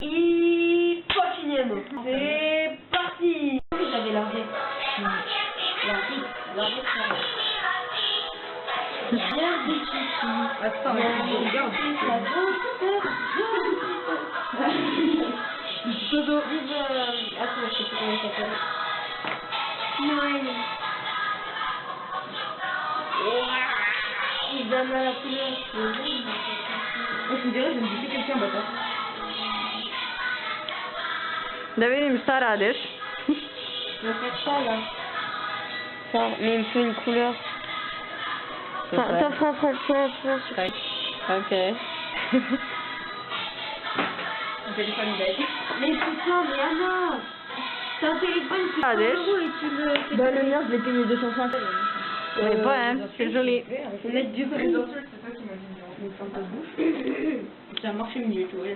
Et Pochiniano. C'est parti. J'avais largué. Largué. Attends, regarde. Dodo. Attends, je sais plus comment il s'appelle. Noël. Il donne à la couleur. Je me dirais, je vais me buter quelqu'un, bâtard. ده benim Sara'dır. Je vais faire ça là. Ça, mais il me faut une couleur. Attends, Ok. Un téléphone bête. Mais putain, mais Anna, t'as un téléphone qui Ah, coûte 100 des- € et tu le... Bah, le mien, je l'ai payé 250. Mais pas, hein, c'est joli. Faut mettre du prix. C'est toi qui m'as dit. Donc, ferme ta bouche. C'est un marché milieu, tu vois, là,